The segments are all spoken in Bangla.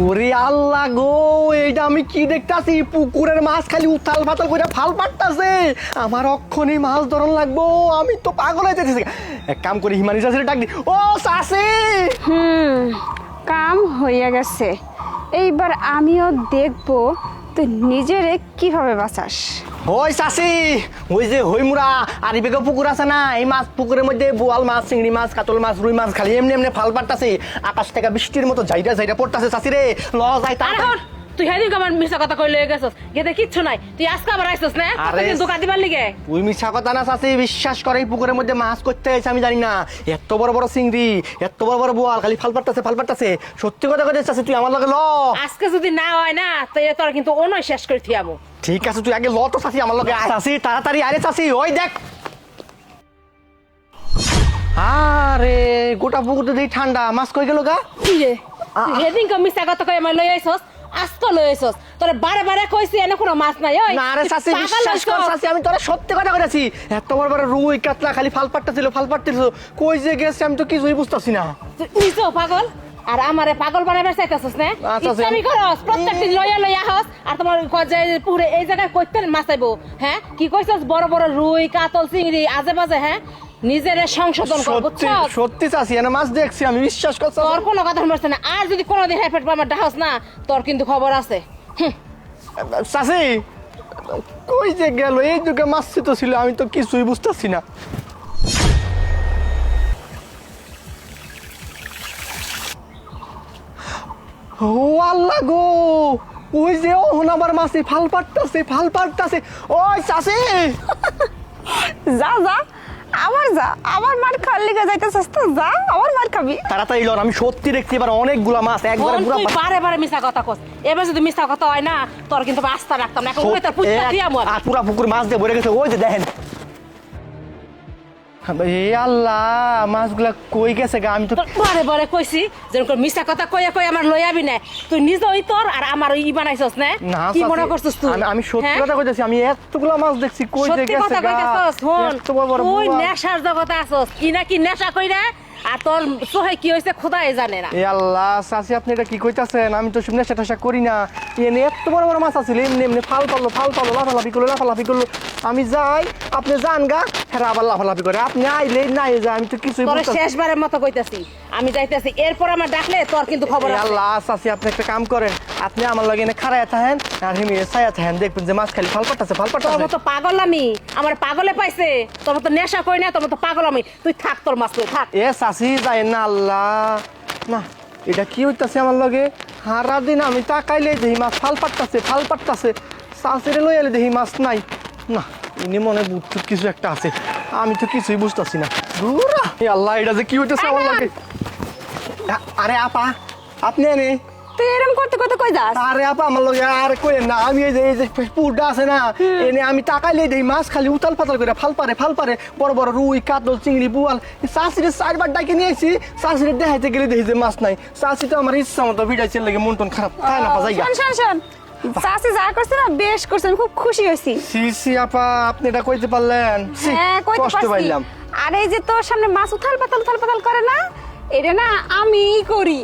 ওরে আল্লাহ গো, এইটা আমি কি দেখতাছি? পুকুরের মাছ খালি উথাল পাতাল করে ফাল পাটতাছে। আমার অক্ষণে মাছ ধরন লাগবো, আমি তো পাগল হয়ে যাচ্ছি। এক কাম করি, হিমানি চাষির ডাক দি। ও চাষি! কাম হইয়া গেছে, এইবার আমিও দেখবো তুই নিজেরে কিভাবে বাঁচাস। ওই চাষি, ওই যে হইমুরা আরিবেগে পুকুর আছে না, এই মাছ পুকুরের মধ্যে বোয়াল মাছ, চিংড়ি মাছ, কাতল মাছ, রুই মাছ খালি এমনি এমনি ফাল পাটতাছে। আকাশ থেকে বৃষ্টির মতো ঝাইটা ঝাইটা পড়তাছে। চাষি রে, ল যাই তা। তুই হেদিন আমার মিশা কথা কইলে গেছস, গেতে কিচ্ছু নাই। তুই আজকে আবার আইছস না, তুই দোকান দিবার লিগে। তুই মিছা কথা না চাষি, বিশ্বাস করে এই পুকুরের মধ্যে মাছ করতে আইছে আমি জানি না। এত বড় বড় চিংড়ি, এত বড় বড় বোয়াল খালি ফাল পাটতাছে ফাল পাটতাছে। সত্যি কথা কইতে চাষি, তুই আমার লগে ল। আজকে যদি না হয় না, তাই তোর কিন্তু অনয় শেষ করে থিয়াবো। ঠিক আছে, তুই আগে ল তো চাষি, আমার লগে আয়। চাষি তাড়াতাড়ি আরে চাষি, ওই দেখ। আরে গোটা পুকুর তো ঠান্ডা, মাছ কই গেল গা? কি রে, তুই হেদিন মিশা কথা কই আমার লই আইছস, আজকে লই আইছস। তোরে বারে বারে কইছি এনে কোনো মাছ নাই। ওই না রে চাচি, বিশ্বাস কর চাচি, আমি তোরা সত্যি কথা কইতাছি। এত বড় বড় রুই কাতলা খালি ফাল পাটতেছিল ফাল পাটতেছিল, কই যে গেছে আমি তো কিছুই বুঝতাছি না। তুই নিজেও পাগল আর আমারে পাগল বানাইবার চাইতাছস না? ইসলামি করস, প্রত্যেকদিন লইয়া হস। আর তোমার কজে পুরে এই জায়গায় কইতেন মাছ আইবো? হ্যাঁ কি কইছস? বড় বড় রুই কাতল চিংড়ি আজে বাজে। হ্যাঁ নিজেরে সংশোধন কর, সত্যি বুঝছস? সত্যি চাচি, এনে মাছ দেখছি আমি, বিশ্বাস কর। তোর কোনো কথা মরছে না। আর যদি কোনোদিন হেফেট আমার ডাহস না, তোর কিন্তু খবর আছে। চাচি কই যে গেল? এই যুগে মাছ তো ছিল, আমি তো কিছুই বুঝতাছি না। ও আল্লাহ গো, ওই যে ওহন আমার মাছে ফাল পাটতাছে ফাল পাটতাছে। ওই চাচি, যা যা, আবার যা, আবার মার খাওয়ার লিগে যাইতেছিস তো যা, আবার মার খাবি। তাড়াতাড়ি লন, আমি সত্যি দেখছি এবার অনেকগুলা মাছ একবারে পুরো। তুই বারে বারে মিছা কথা কস, এবার যদি মিছা কথা হয় না, তোর কিন্তু আস্থা রাখতাম না। এখন ওই তোর পুষ্টা দিয়াম। আর পুরা পুকুর মাছ দিয়ে ভরে গেছে, ওই যে দেখেন। এ আল্লাহ, মাছগুলা কই গেছে গা? আমি তো বারে বারে কইছি যেরকম মিছা কথা কইয়া কই আমার লই আবি না। তুই নিজে ওই তোর আর আমার ওই বানাইছস না? কি মনে করছস তুই? আমি সত্যি কথা কইতাছি, আমি এতগুলা মাছ দেখছি, কই যে সত্যি গেছে কথা গা? কইতাছস? হন, এত বড় বড় তুই বোয়াল। নেশার জগতে আছস, কি না কি নেশা কইরা। আর তোর সোহে কি হইছে খোদাই জানে না। এ আল্লাহ চাচি, আপনি এটা কি কইতাছেন? আমি তো শুনে সেটা করি না। এনে এত বড় বড় মাছ আছিল, এমনি এমনি ফাল পারলো লাফালাফি করলো। আমি যাই, আপনি যান গা, হ্যাঁ আবার লাফালাফি করে। আপনি আইলে নাই যায়, আমি তো কিছুই তোর বুঝতাছি না। শেষবারের মতো কইতাছি, আমি যাইতাছি। এরপর আমার ডাকলে তোর কিন্তু খবর এ আছে। আল্লাহ চাচি, আপনি একটা কাম করেন, আপনি আমার লগে এনে খাড়ায় থাকেন আর হিমি ছায়া থাকেন, দেখবেন যে মাছ খালি ফাল পাটতাছে তোর মতো পাগল আমি, আমার পাগলে পাইছে। তোর মতো নেশা করি না, তোর মতো পাগল আমি। তুই থাক, তোর মাছ তুই থাক। এ চাচি যায় না। আল্লাহ না, এটা কি হইতাছে আমার লগে? সারা দিন আমি তাকাইলে দেখি মাছ ফাল পাটতাছে। চাচিরে লই এলে দেখি মাছ নাই। না, ইনি মনে বুটুট কিছু একটা আছে, আমি তো কিছুই বুঝতাছি না। ধুরা, এ আল্লাহ, এটা যে কি হইতাছে আমার লগে? আরে আপা, আপনি এনে। তুই এরকম করতে করতে কই যাস? আরে আপা, আমার লগে আর কইেন না। আমি এই যে পুরটা আছে না, এনে আমি তাকাইলে দেখি মাছ খালি উতাল পাতাল করে ফাল পারে। বড় বড় রুই কাতল চিংড়ি বোয়াল। চাষিরে 4বার ডাকে নিয়ে আইছি, চাষিরে দেখাইতে গেলে দেখি যে মাছ নাই। চাষি তো আমার ইচ্ছা মতো ভিড়াইছে, লাগে মন টন খারাপ, তাই না জায়গা। শোন, চাচি যা করছে না বেশ করছে, আমি খুব খুশি হয়েছি। সি আপা, আপনি এটা কইতে পারলেন? ছি, হ্যাঁ কইতে কষ্ট পারছি। পাইলাম। আর এই যে তোর সামনে মাছ উথাল পাতাল করে না, এটা না আমিই করি।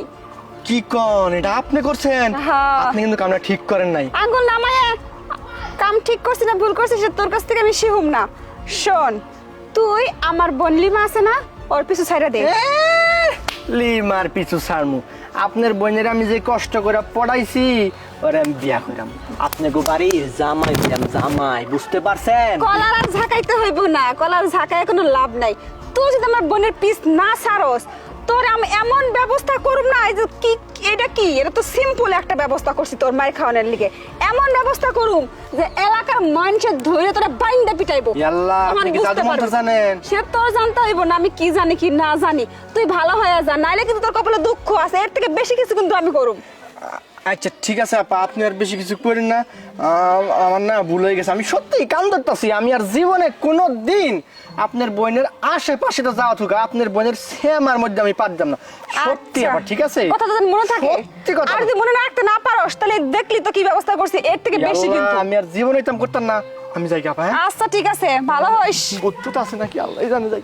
কি কোন? এটা আপনি করছেন? হ্যাঁ। আপনি কিন্তু কামটা ঠিক করেন নাই। আঙ্গুল নামায় কাম ঠিক করছিস না ভুল করছিস তোর কাছ থেকে আমি শিখুম না। শোন, তুই আমার বোন লিমা আছে না, ওর পিছু ছাইড়া দে। লিমার পিছু ছাড়মু? আপনার বোনের আমি যে কষ্ট করে পড়াইছি, ওরে আমি বিয়া করাম। আপনাকে বাড়ির জামাই দিলাম, জামাই, বুঝতে পারছেন? কলার আর ঝাঁকাইতে হইব না, কলার ঝাঁকায় কোনো লাভ নাই। তুই যদি আমার বোনের পিছ না ছাড়স, তোর আমি এমন ব্যবস্থা করুম না। এই যে কি, এটা কি? এটা তো সিম্পল একটা ব্যবস্থা করছি তোর মায়ের খাওয়ানোর লিগে। এমন ব্যবস্থা করুম যে এলাকার মানুষের ধরে তোরা বাইন্দা পিটাইবো। আল্লাহ, আপনি কি জাদু মন্ত্র জানেন? সে তোর জানতে হইব না আমি কি জানি কি না জানি। তুই ভালো হয়ে যা, নাইলে কিন্তু তোর কপালে দুঃখ আছে। এর থেকে বেশি কিছু কিন্তু আমি করুম। আচ্ছা ঠিক আছে আপা, আপনি আর বেশি কিছু করেন না। আমার না ভুল হয়ে গেছে, আমি সত্যিই কান ধরতাছি। আমি আর জীবনে কোনো দিন আপনার বোনের আশেপাশে তো যাওয়া থাকা, আপনার বোনের সেমার মধ্যে আমি পারতাম না। সত্যি আপা, ঠিক আছে? কথা তো মনে থাকে? সত্যি কথা। আর যদি মনে রাখতে না পারোস, তাহলে দেখলি তো কি ব্যবস্থা করছি, এর থেকে বেশি কিন্তু। আমি আর জীবনে করতাম না। আমি যাই আপা। হ্যাঁ আচ্ছা ঠিক আছে, ভালো হইস। বুদ্ধ তো আছে নাকি, আল্লাহ জানে। যাই।